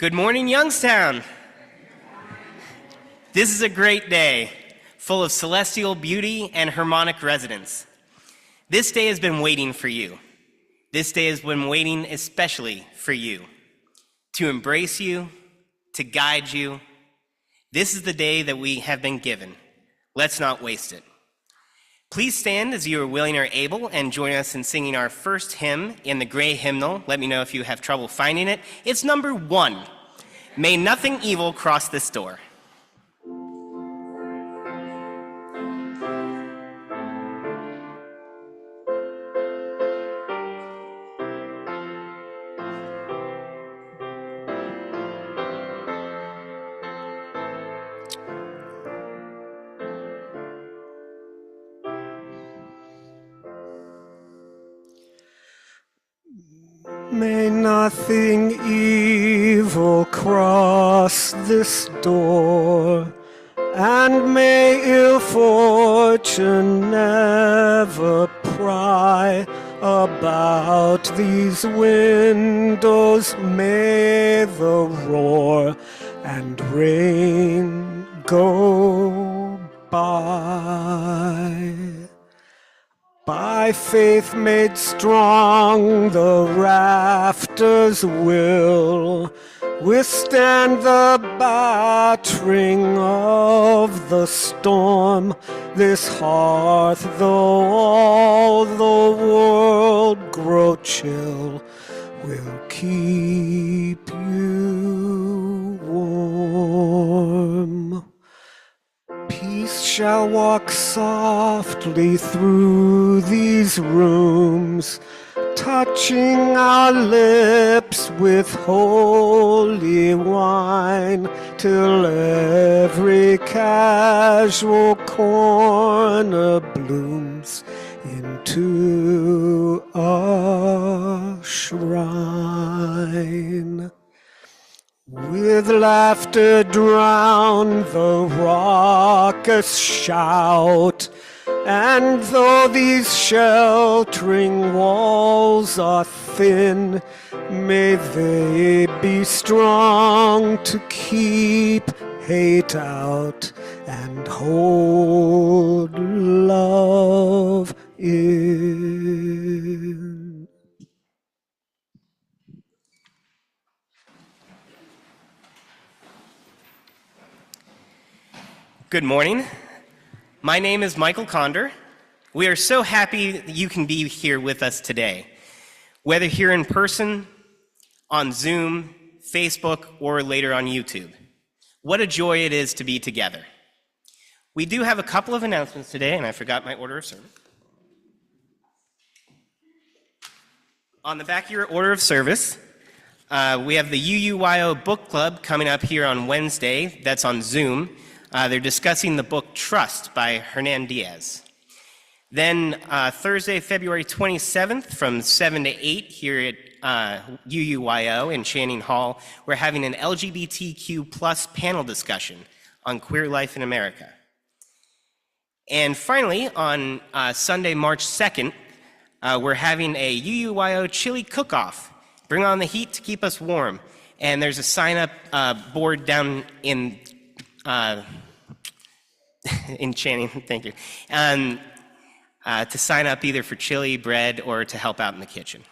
Good morning, Youngstown. This is a great day, full of celestial beauty and harmonic resonance. This day has been waiting for you. This day has been waiting especially for you, to embrace you, to guide you. This is the day that we have been given. Let's not waste it. Please stand as you are willing or able and join us in singing our first hymn in the gray hymnal. Let me know if you have trouble finding it. It's number 1. May nothing evil cross this door. May nothing evil cross this door, and may ill fortune never pry about these windows. May the roar and rain go by. By faith made strong, the rafters will withstand the battering of the storm. This hearth, though all the world grow chill, will keep you warm. Peace shall walk softly through these rooms, touching our lips with holy wine, till every casual corner blooms into a shrine. With laughter drown the raucous shout, and though these sheltering walls are thin, may they be strong to keep hate out and hold love in. Good morning. My name is Michael Condor. We are so happy that you can be here with us today, whether here in person, on Zoom, Facebook, or later on YouTube. What a joy it is to be together. We do have a couple of announcements today, and I forgot my order of service. On the back of your order of service, we have the UUYO book club coming up here on Wednesday. That's on Zoom. They're discussing the book Trust by Hernan Diaz. Then Thursday, February 27th from 7 to 8 here at UUYO in Channing Hall, we're having an LGBTQ plus panel discussion on queer life in America. And finally, on Sunday, March 2nd, we're having a UUYO chili cook-off. Bring on the heat to keep us warm. And there's a sign-up board down in Channing, thank you, to sign up either for chili, bread, or to help out in the kitchen.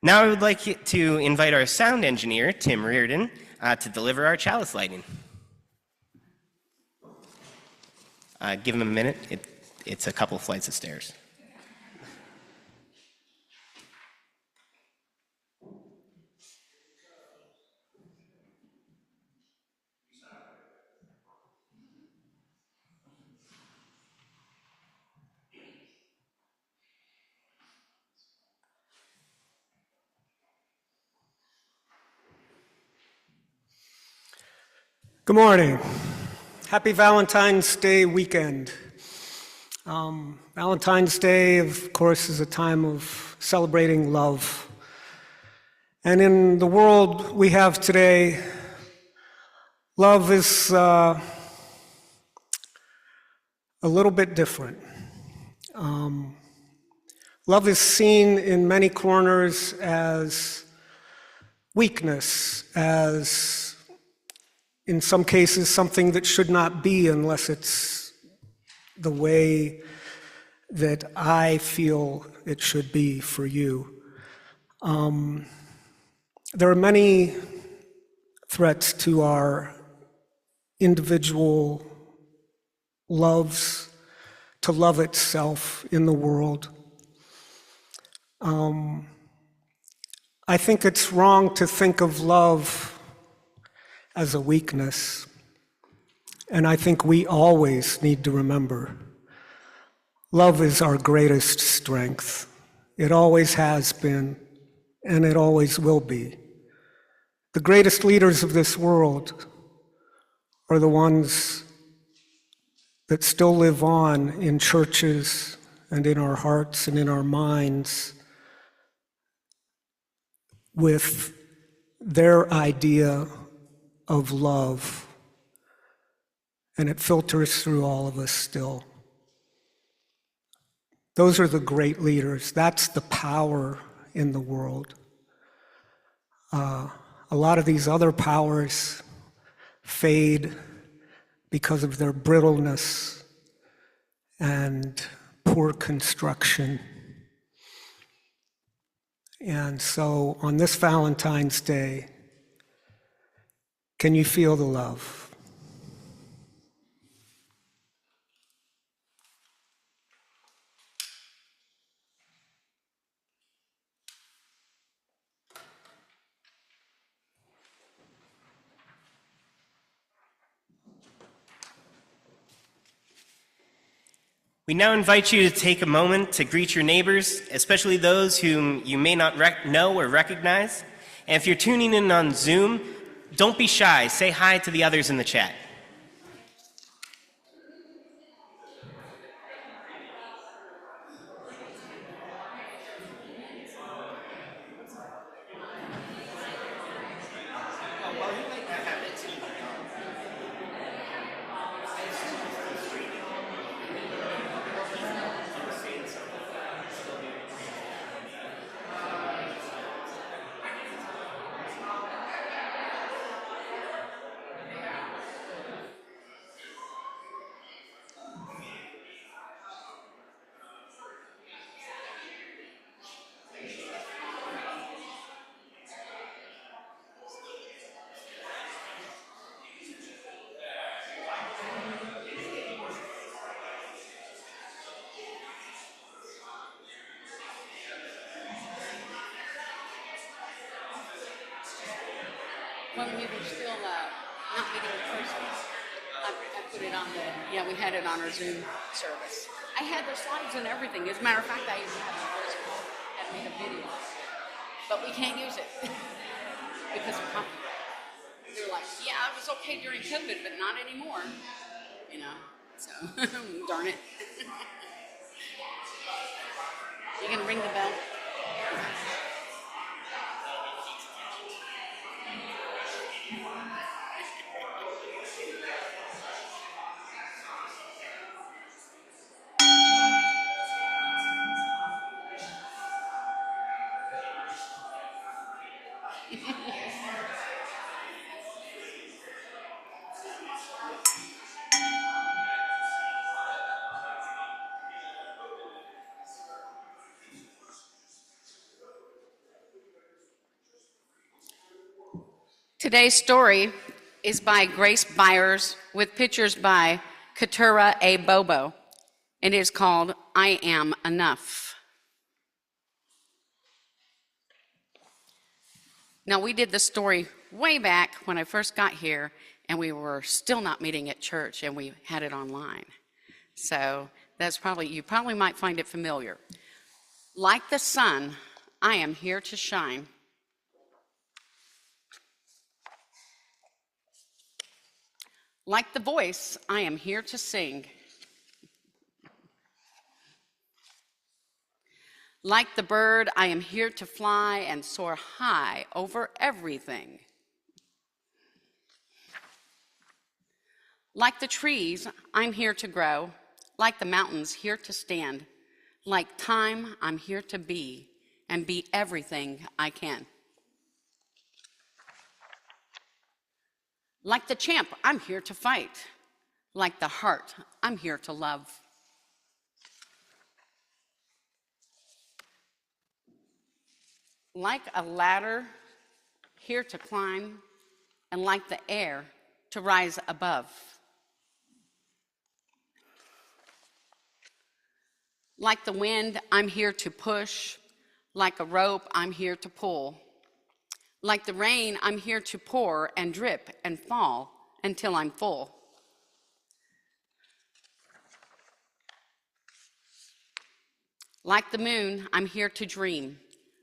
Now I would like to invite our sound engineer, Tim Reardon, to deliver our chalice lighting. Give him a minute. It's a couple of flights of stairs. Good morning. Happy Valentine's Day weekend. Valentine's Day, of course, is a time of celebrating love. And in the world we have today, love is a little bit different. Love is seen in many corners as weakness as, in some cases, something that should not be unless it's the way that I feel it should be for you. There are many threats to our individual loves, to love itself in the world. I think it's wrong to think of love as a weakness, and I think we always need to remember love is our greatest strength. It always has been, and it always will be. The greatest leaders of this world are the ones that still live on in churches and in our hearts and in our minds with their idea of love, and it filters through all of us still. Those are the great leaders. That's the power in the world. A lot of these other powers fade because of their brittleness and poor construction. And so on this Valentine's Day, can you feel the love? We now invite you to take a moment to greet your neighbors, especially those whom you may not know or recognize. And if you're tuning in on Zoom, don't be shy. Say hi to the others in the chat. When we were still not meeting in person, I put it on we had it on our Zoom service. I had the slides and everything. As a matter of fact, I even had my voice call and made a video. But we can't use it because of copyright. They're like, yeah, it was okay during COVID, but not anymore. You know, so darn it. You gonna ring the bell? Today's story is by Grace Byers with pictures by Keturah A. Bobo, and it is called I Am Enough. Now, we did this story way back when I first got here, and we were still not meeting at church, and we had it online. So you probably might find it familiar. Like the sun, I am here to shine. Like the voice, I am here to sing. Like the bird, I am here to fly and soar high over everything. Like the trees, I'm here to grow. Like the mountains, here to stand. Like time, I'm here to be and be everything I can. Like the champ, I'm here to fight. Like the heart, I'm here to love. Like a ladder, here to climb, and like the air, to rise above. Like the wind, I'm here to push. Like a rope, I'm here to pull. Like the rain, I'm here to pour and drip and fall until I'm full. Like the moon, I'm here to dream.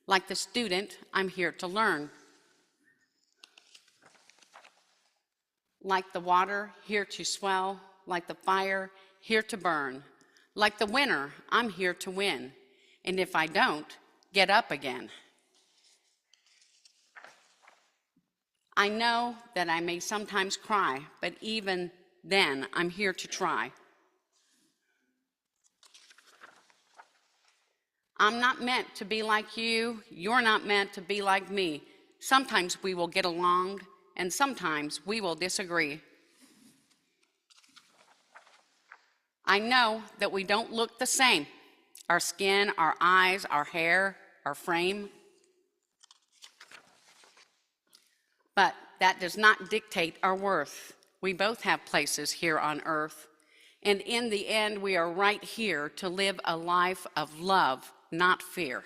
Like the student, I'm here to learn. Like the water, here to swell. Like the fire, here to burn. Like the winner, I'm here to win. And if I don't, get up again. I know that I may sometimes cry, but even then, I'm here to try. I'm not meant to be like you. You're not meant to be like me. Sometimes we will get along, and sometimes we will disagree. I know that we don't look the same. Our skin, our eyes, our hair, our frame. But that does not dictate our worth. We both have places here on earth. And in the end, we are right here to live a life of love, not fear.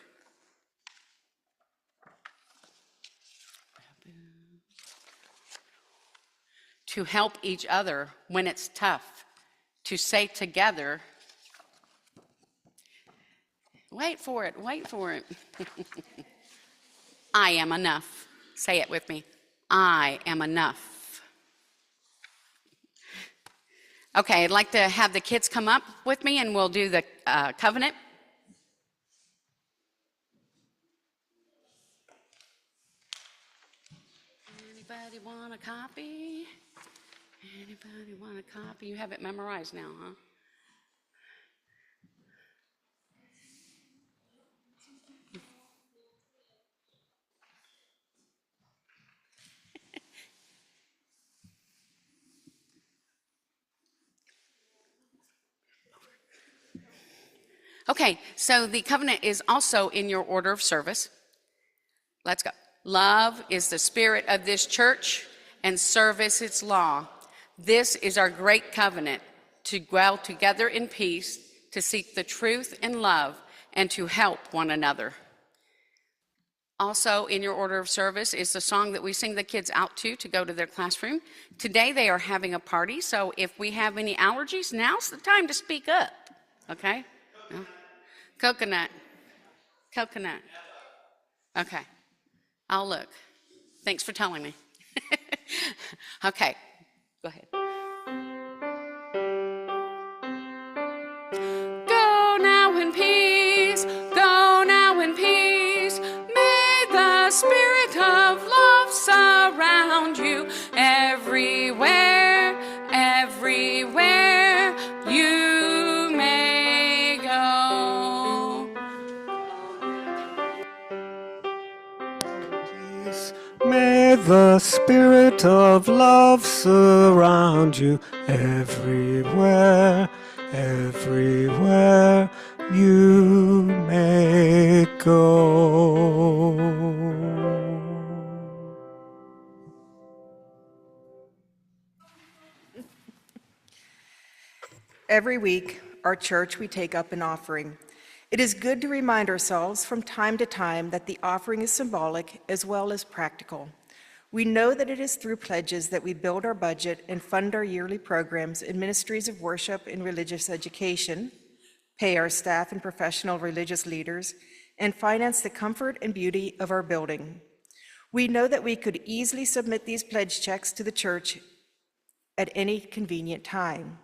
To help each other when it's tough. To say together, wait for it, I am enough. Say it with me. I am enough. Okay, I'd like to have the kids come up with me and we'll do the covenant. Anybody want a copy? Anybody want a copy? You have it memorized now, huh? Okay, so the covenant is also in your order of service. Let's go. Love is the spirit of this church, and service its law. This is our great covenant, to dwell together in peace, to seek the truth in love, and to help one another. Also in your order of service is the song that we sing the kids out to go to their classroom. Today they are having a party, so if we have any allergies, now's the time to speak up, okay? No? Coconut. Okay, I'll look. Thanks for telling me. Okay, go ahead. Go now in peace, go now in peace. May the spirit of love surround you everywhere, everywhere you may go. May the spirit of love surround you everywhere, everywhere you may go. Every week, our church, we take up an offering. It is good to remind ourselves from time to time that the offering is symbolic as well as practical. We know that it is through pledges that we build our budget and fund our yearly programs in ministries of worship and religious education, pay our staff and professional religious leaders, and finance the comfort and beauty of our building. We know that we could easily submit these pledge checks to the church at any convenient time.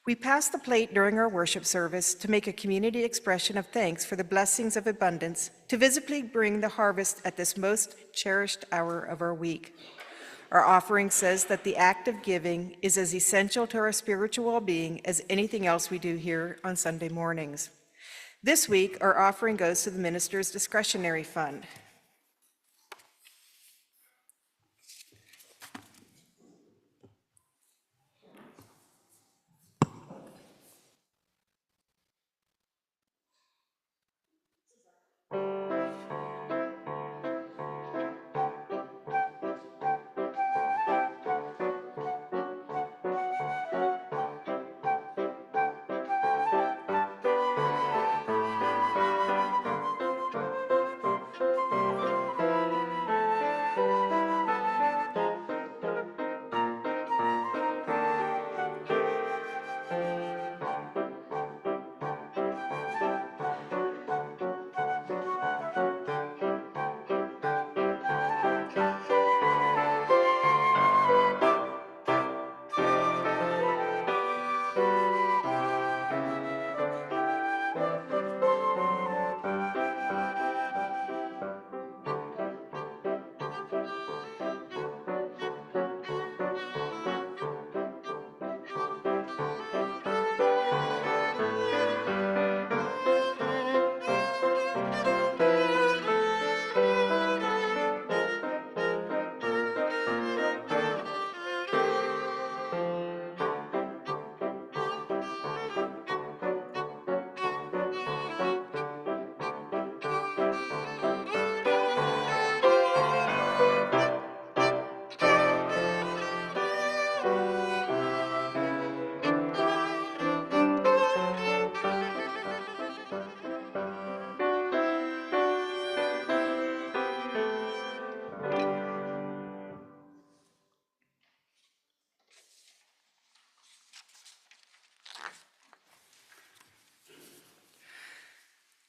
We pass the plate during our worship service to make a community expression of thanks for the blessings of abundance, to visibly bring the harvest at this most cherished hour of our week. Our offering says that the act of giving is as essential to our spiritual well-being as anything else we do here on Sunday mornings. This week, our offering goes to the minister's discretionary fund.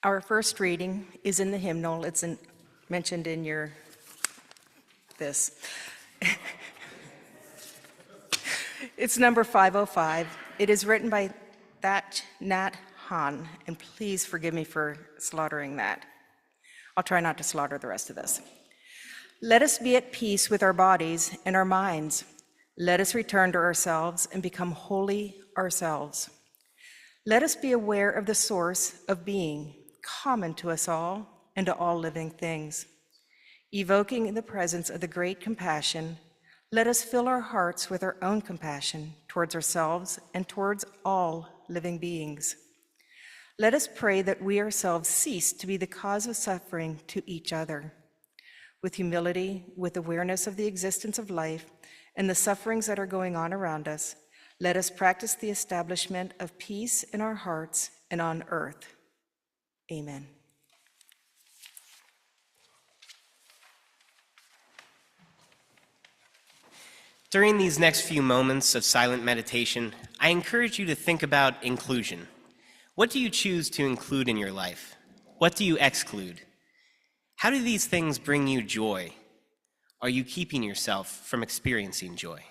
Our first reading is in the hymnal. It's mentioned in this. It's number 505. It is written by Thach Nhat Hanh, and please forgive me for slaughtering that. I'll try not to slaughter the rest of this. Let us be at peace with our bodies and our minds. Let us return to ourselves and become holy ourselves. Let us be aware of the source of being, common to us all and to all living things. Evoking the presence of the great compassion, let us fill our hearts with our own compassion towards ourselves and towards all living beings. Let us pray that we ourselves cease to be the cause of suffering to each other. With humility, with awareness of the existence of life and the sufferings that are going on around us, let us practice the establishment of peace in our hearts and on earth. Amen. During these next few moments of silent meditation, I encourage you to think about inclusion. What do you choose to include in your life? What do you exclude? How do these things bring you joy? Are you keeping yourself from experiencing joy?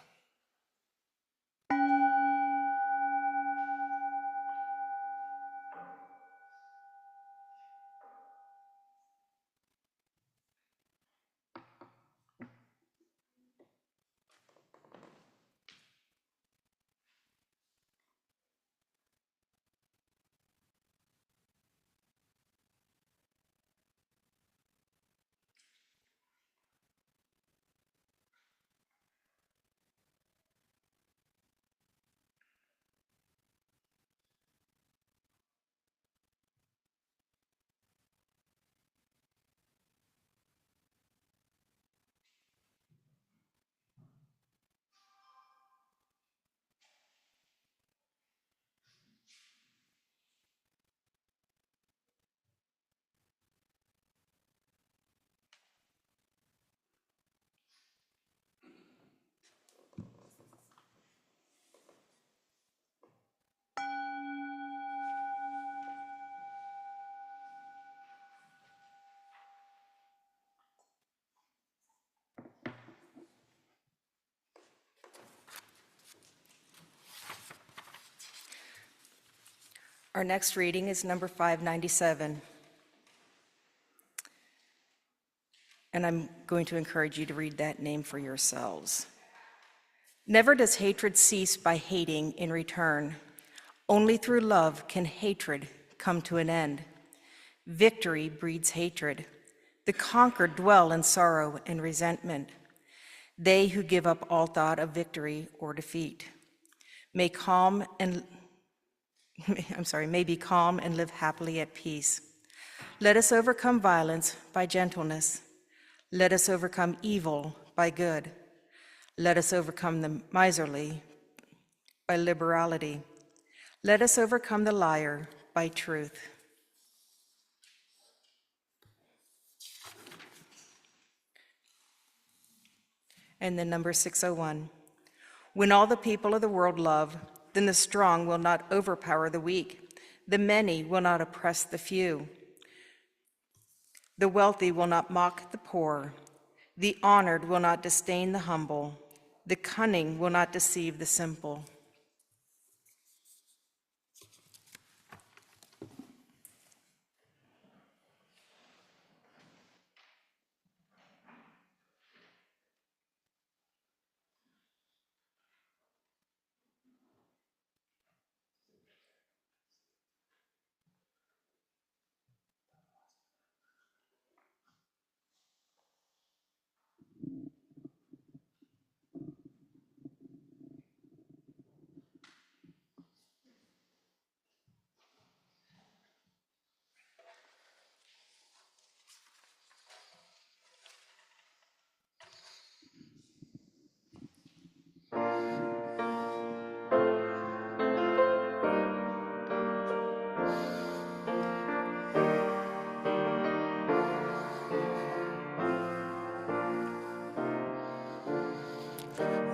Our next reading is number 597. And I'm going to encourage you to read that name for yourselves. Never does hatred cease by hating in return. Only through love can hatred come to an end. Victory breeds hatred. The conquered dwell in sorrow and resentment. They who give up all thought of victory or defeat may be calm and live happily at peace. Let us overcome violence by gentleness. Let us overcome evil by good. Let us overcome the miserly by liberality. Let us overcome the liar by truth. And then number 601. When all the people of the world love, then the strong will not overpower the weak. The many will not oppress the few. The wealthy will not mock the poor. The honored will not disdain the humble. The cunning will not deceive the simple.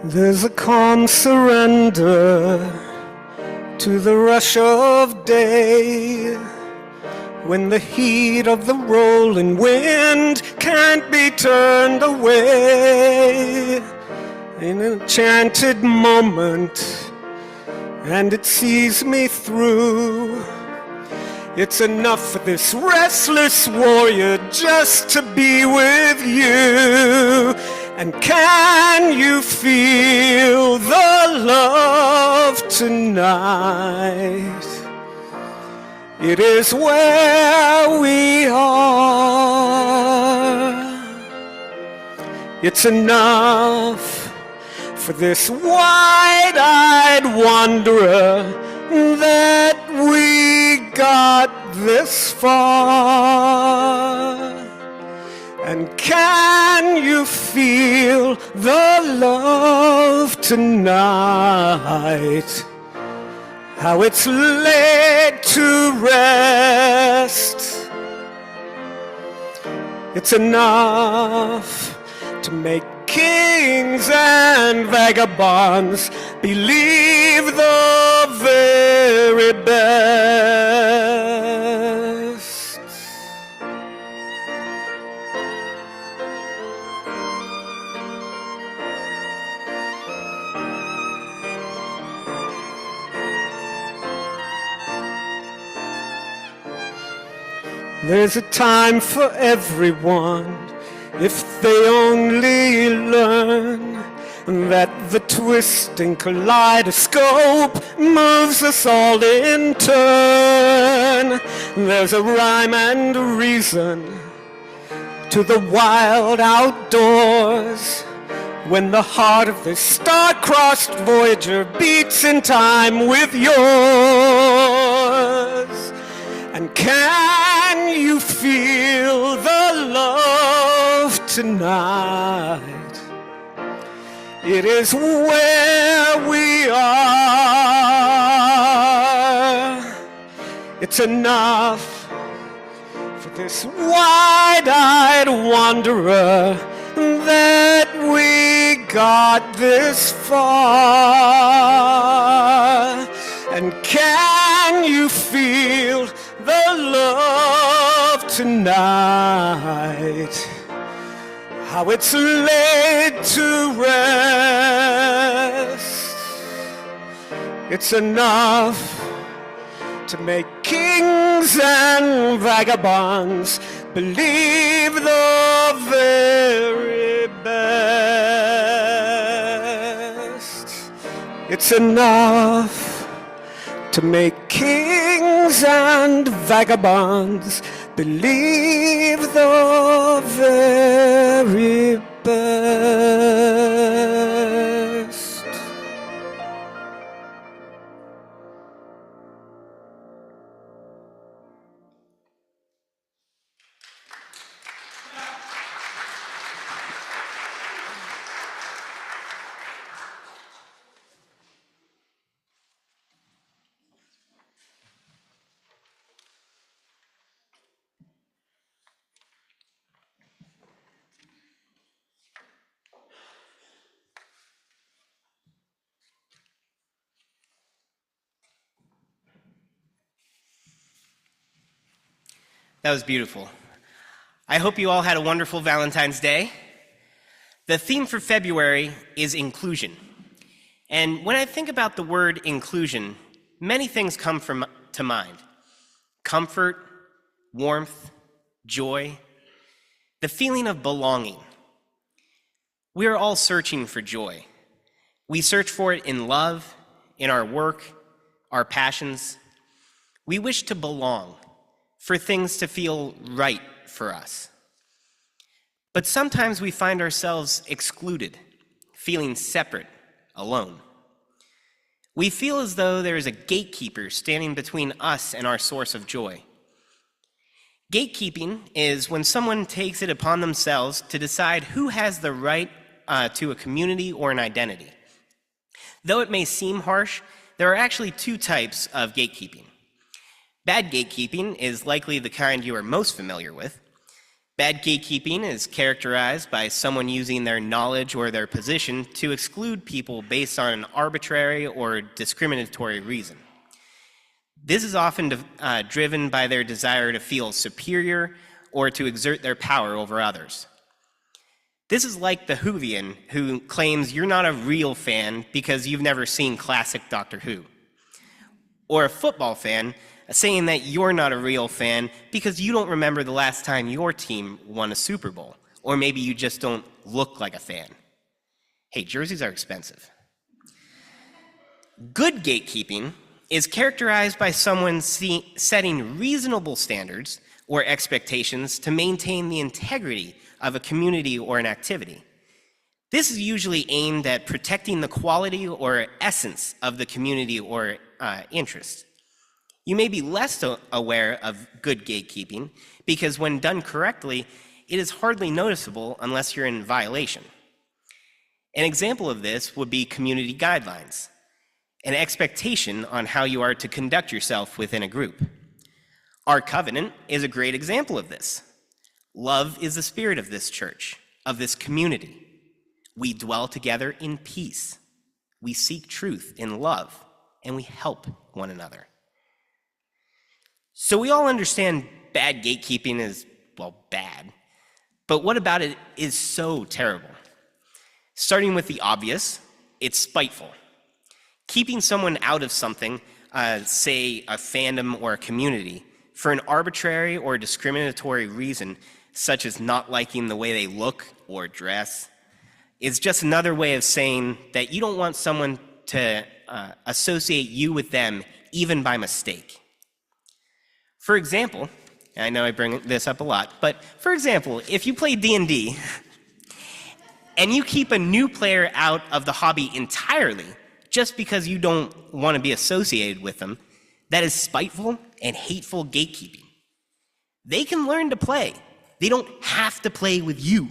There's a calm surrender to the rush of day, when the heat of the rolling wind can't be turned away. In an enchanted moment, and it sees me through. It's enough for this restless warrior just to be with you. And can you feel the love tonight? It is where we are. It's enough for this wide-eyed wanderer that we got this far. And can you feel the love tonight? How it's laid to rest. It's enough to make kings and vagabonds believe the very best. There's a time for everyone if they only learn that the twisting kaleidoscope moves us all in turn. There's a rhyme and a reason to the wild outdoors when the heart of this star-crossed voyager beats in time with yours. And can you feel the love tonight? It is where we are. It's enough for this wide-eyed wanderer that we got this far. And can you feel the love tonight? How it's laid to rest. It's enough to make kings and vagabonds believe the very best. It's enough to make kings and vagabonds believe the very best. That was beautiful. I hope you all had a wonderful Valentine's Day. The theme for February is inclusion. And when I think about the word inclusion, many things come to mind. Comfort, warmth, joy, the feeling of belonging. We are all searching for joy. We search for it in love, in our work, our passions. We wish to belong, for things to feel right for us. But sometimes we find ourselves excluded, feeling separate, alone. We feel as though there is a gatekeeper standing between us and our source of joy. Gatekeeping is when someone takes it upon themselves to decide who has the right to a community or an identity. Though it may seem harsh, there are actually two types of gatekeeping. Bad gatekeeping is likely the kind you are most familiar with. Bad gatekeeping is characterized by someone using their knowledge or their position to exclude people based on an arbitrary or discriminatory reason. This is often driven by their desire to feel superior or to exert their power over others. This is like the Whovian who claims you're not a real fan because you've never seen classic Doctor Who. Or a football fan saying that you're not a real fan because you don't remember the last time your team won a Super Bowl. Or maybe you just don't look like a fan. Hey, jerseys are expensive. Good gatekeeping is characterized by someone setting reasonable standards or expectations to maintain the integrity of a community or an activity. This is usually aimed at protecting the quality or essence of the community or interest. You may be less aware of good gatekeeping because when done correctly, it is hardly noticeable unless you're in violation. An example of this would be community guidelines, an expectation on how you are to conduct yourself within a group. Our covenant is a great example of this. Love is the spirit of this church, of this community. We dwell together in peace. We seek truth in love, and we help one another. So we all understand bad gatekeeping is, well, bad. But what about it is so terrible? Starting with the obvious, it's spiteful. Keeping someone out of something, say a fandom or a community, for an arbitrary or discriminatory reason, such as not liking the way they look or dress, is just another way of saying that you don't want someone to associate you with them even by mistake. For example, I know I bring this up a lot, but for example, if you play D&D and you keep a new player out of the hobby entirely just because you don't want to be associated with them, that is spiteful and hateful gatekeeping. They can learn to play. They don't have to play with you.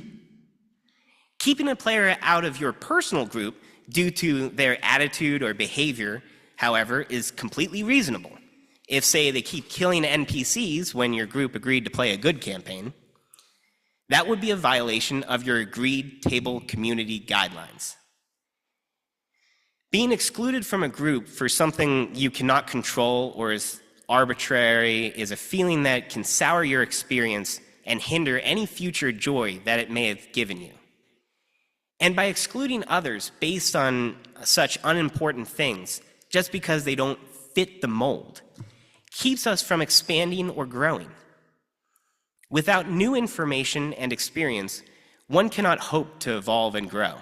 Keeping a player out of your personal group due to their attitude or behavior, however, is completely reasonable. If, say, they keep killing NPCs when your group agreed to play a good campaign, that would be a violation of your agreed table community guidelines. Being excluded from a group for something you cannot control or is arbitrary is a feeling that can sour your experience and hinder any future joy that it may have given you. And by excluding others based on such unimportant things, just because they don't fit the mold, keeps us from expanding or growing. Without new information and experience, one cannot hope to evolve and grow.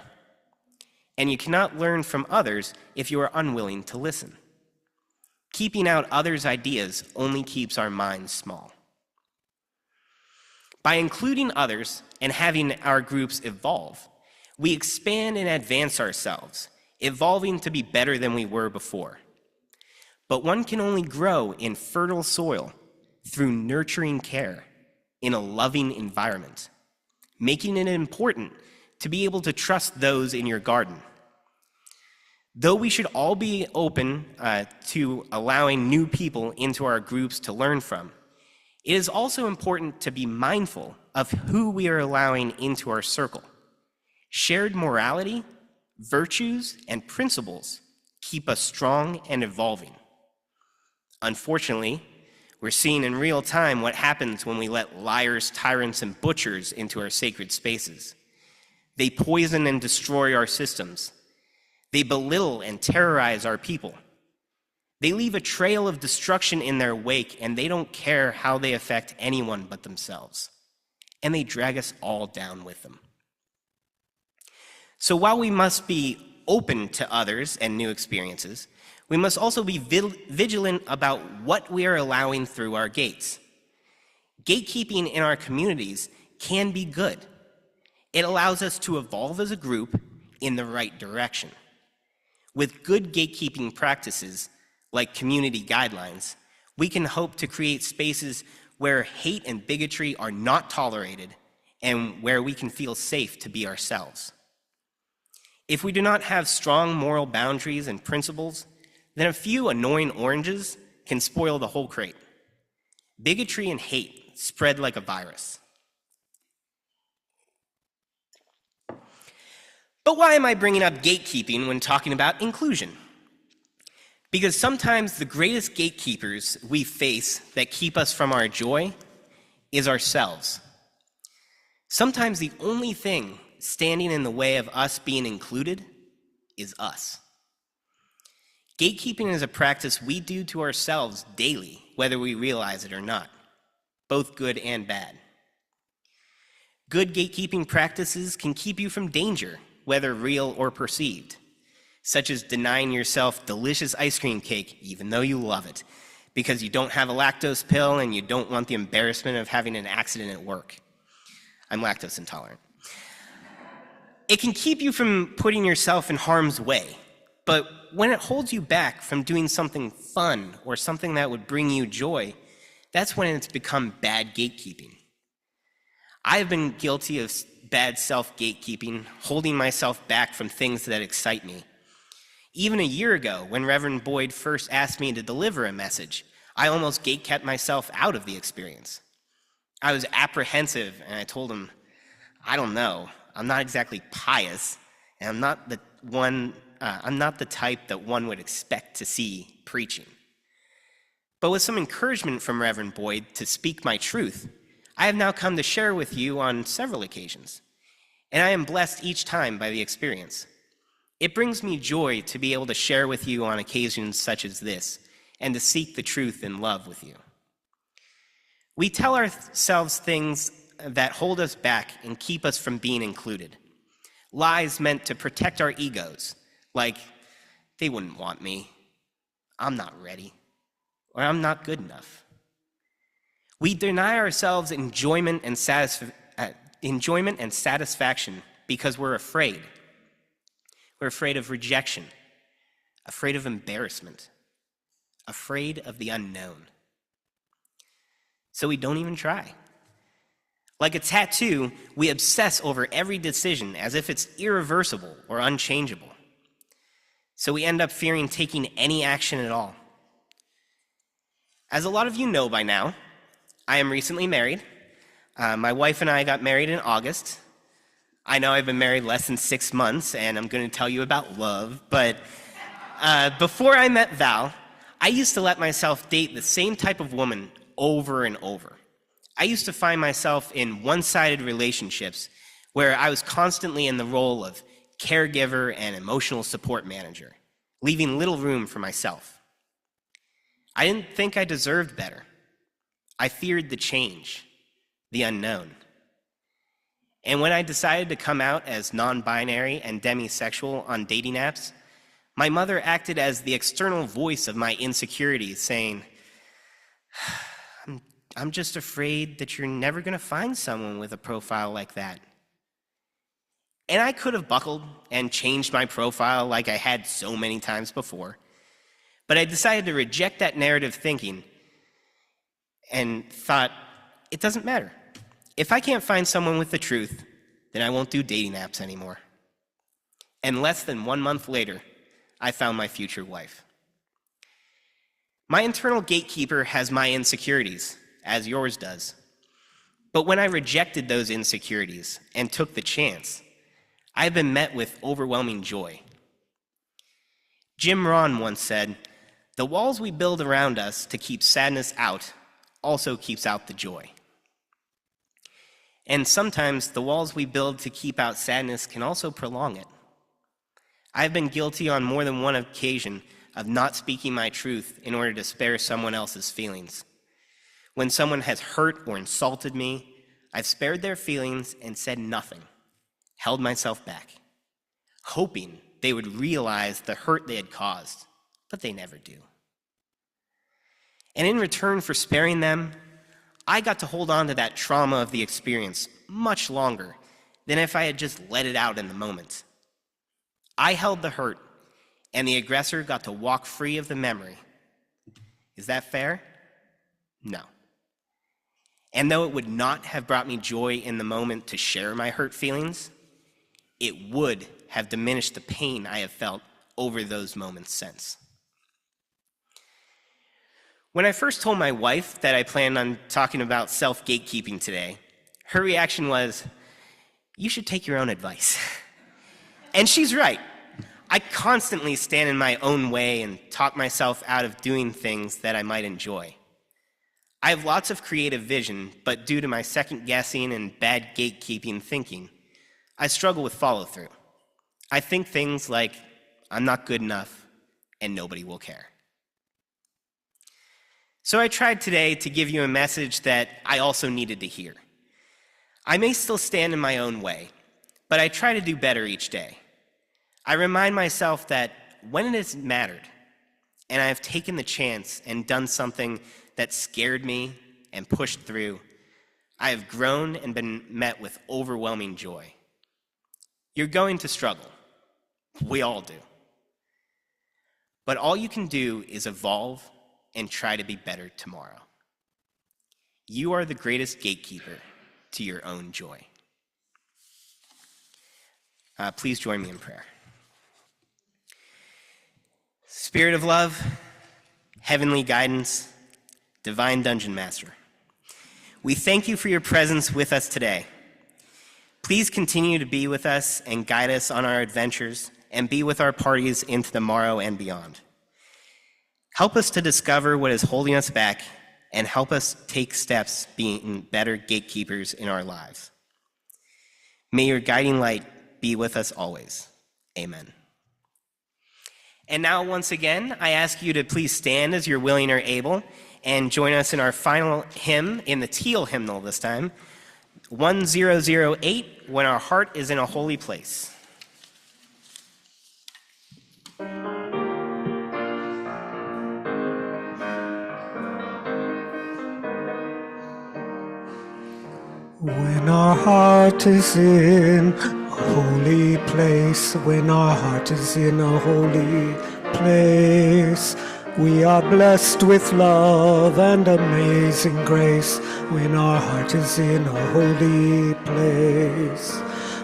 And you cannot learn from others if you are unwilling to listen. Keeping out others' ideas only keeps our minds small. By including others and having our groups evolve, we expand and advance ourselves, evolving to be better than we were before. But one can only grow in fertile soil through nurturing care in a loving environment, making it important to be able to trust those in your garden. Though we should all be open to allowing new people into our groups to learn from, it is also important to be mindful of who we are allowing into our circle. Shared morality, virtues, and principles keep us strong and evolving. Unfortunately, we're seeing in real time what happens when we let liars, tyrants, and butchers into our sacred spaces. They poison and destroy our systems. They belittle and terrorize our people. They leave a trail of destruction in their wake, and they don't care how they affect anyone but themselves. And they drag us all down with them. So while we must be open to others and new experiences, we must also be vigilant about what we are allowing through our gates. Gatekeeping in our communities can be good. It allows us to evolve as a group in the right direction. With good gatekeeping practices, like community guidelines, we can hope to create spaces where hate and bigotry are not tolerated and where we can feel safe to be ourselves. If we do not have strong moral boundaries and principles, then a few annoying oranges can spoil the whole crate. Bigotry and hate spread like a virus. But why am I bringing up gatekeeping when talking about inclusion? Because sometimes the greatest gatekeepers we face that keep us from our joy is ourselves. Sometimes the only thing standing in the way of us being included is us. Gatekeeping is a practice we do to ourselves daily, whether we realize it or not, both good and bad. Good gatekeeping practices can keep you from danger, whether real or perceived, such as denying yourself delicious ice cream cake, even though you love it, because you don't have a lactose pill and you don't want the embarrassment of having an accident at work. I'm lactose intolerant. It can keep you from putting yourself in harm's way, but when it holds you back from doing something fun or something that would bring you joy, that's when it's become bad gatekeeping. I have been guilty of bad self-gatekeeping, holding myself back from things that excite me. Even a year ago, when Reverend Boyd first asked me to deliver a message, I almost gatekept myself out of the experience. I was apprehensive, and I told him, I don't know, I'm not exactly pious, and I'm not the type that one would expect to see preaching. But with some encouragement from Reverend Boyd to speak my truth, I have now come to share with you on several occasions, and I am blessed each time by the experience. It brings me joy to be able to share with you on occasions such as this, and to seek the truth in love with you. We tell ourselves things that hold us back and keep us from being included. Lies meant to protect our egos, like, they wouldn't want me, I'm not ready, or I'm not good enough. We deny ourselves enjoyment and satisfaction because we're afraid. We're afraid of rejection, afraid of embarrassment, afraid of the unknown. So we don't even try. Like a tattoo, we obsess over every decision as if it's irreversible or unchangeable. So we end up fearing taking any action at all. As a lot of you know by now, I am recently married. My wife and I got married in August. I know I've been married less than 6 months, and I'm going to tell you about love, but before I met Val, I used to let myself date the same type of woman over and over. I used to find myself in one-sided relationships where I was constantly in the role of caregiver and emotional support manager, leaving little room for myself. I didn't think I deserved better. I feared the change, the unknown. And when I decided to come out as non-binary and demisexual on dating apps, my mother acted as the external voice of my insecurities, saying, I'm just afraid that you're never going to find someone with a profile like that. And I could have buckled and changed my profile like I had so many times before, but I decided to reject that narrative thinking and thought, it doesn't matter. If I can't find someone with the truth, then I won't do dating apps anymore. And less than 1 month later, I found my future wife. My internal gatekeeper has my insecurities, as yours does. But when I rejected those insecurities and took the chance, I've been met with overwhelming joy. Jim Rohn once said, "The walls we build around us to keep sadness out also keeps out the joy." And sometimes the walls we build to keep out sadness can also prolong it. I've been guilty on more than one occasion of not speaking my truth in order to spare someone else's feelings. When someone has hurt or insulted me, I've spared their feelings and said nothing, held myself back, hoping they would realize the hurt they had caused, but they never do. And in return for sparing them, I got to hold on to that trauma of the experience much longer than if I had just let it out in the moment. I held the hurt, and the aggressor got to walk free of the memory. Is that fair? No. And though it would not have brought me joy in the moment to share my hurt feelings, it would have diminished the pain I have felt over those moments since. When I first told my wife that I planned on talking about self-gatekeeping today, her reaction was, "You should take your own advice." And she's right. I constantly stand in my own way and talk myself out of doing things that I might enjoy. I have lots of creative vision, but due to my second guessing and bad gatekeeping thinking, I struggle with follow-through. I think things like, I'm not good enough and nobody will care. So I tried today to give you a message that I also needed to hear. I may still stand in my own way, but I try to do better each day. I remind myself that when it has mattered, and I have taken the chance and done something that scared me and pushed through, I have grown and been met with overwhelming joy. You're going to struggle. We all do. But all you can do is evolve and try to be better tomorrow. You are the greatest gatekeeper to your own joy. Please join me in prayer. Spirit of love, heavenly guidance, divine dungeon master, we thank you for your presence with us today. Please continue to be with us and guide us on our adventures and be with our parties into the morrow and beyond. Help us to discover what is holding us back and help us take steps being better gatekeepers in our lives. May your guiding light be with us always. Amen. And now, once again, I ask you to please stand as you're willing or able and join us in our final hymn, in the teal hymnal this time, 1008, When Our Heart is in a Holy Place. When our heart is in a holy place, when our heart is in a holy place, we are blessed with love and amazing grace. When our heart is in a holy place,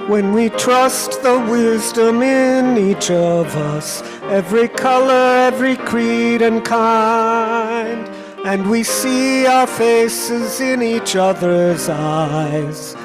when we trust the wisdom in each of us, every color, every creed and kind, and we see our faces in each other's eyes,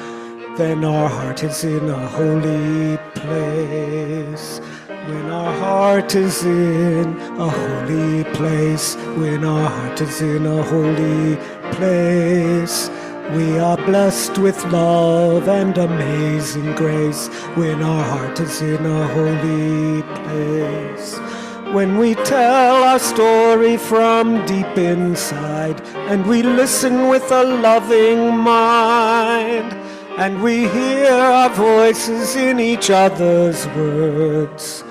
then our heart is in a holy place. When our heart is in a holy place, when our heart is in a holy place, we are blessed with love and amazing grace. When our heart is in a holy place, when we tell our story from deep inside, and we listen with a loving mind, and we hear our voices in each other's words,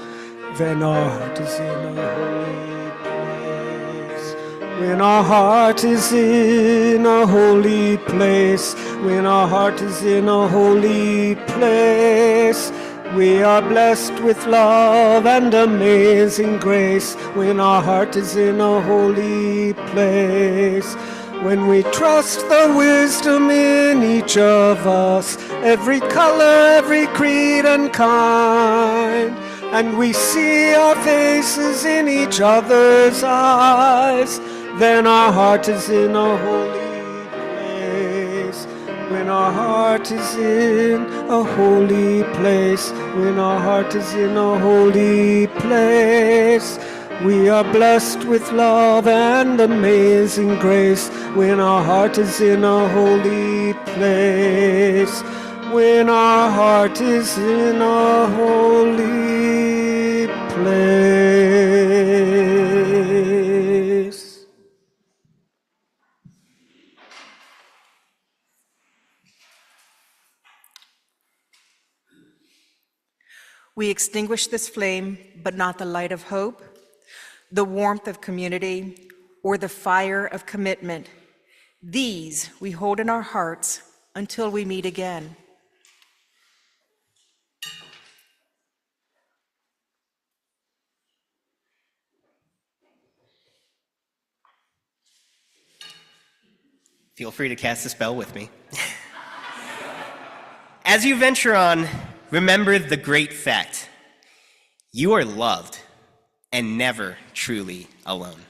then our heart is in a holy place. When our heart is in a holy place, when our heart is in a holy place, we are blessed with love and amazing grace. When our heart is in a holy place, when we trust the wisdom in each of us, every color, every creed and kind, and we see our faces in each other's eyes, then our heart is in a holy place. When our heart is in a holy place, when our heart is in a holy place, we are blessed with love and amazing grace. When our heart is in a holy place, when our heart is in a holy place. We extinguish this flame, but not the light of hope, the warmth of community, or the fire of commitment. These we hold in our hearts until we meet again. Feel free to cast a spell with me. As you venture on, remember the great fact: you are loved and never truly alone.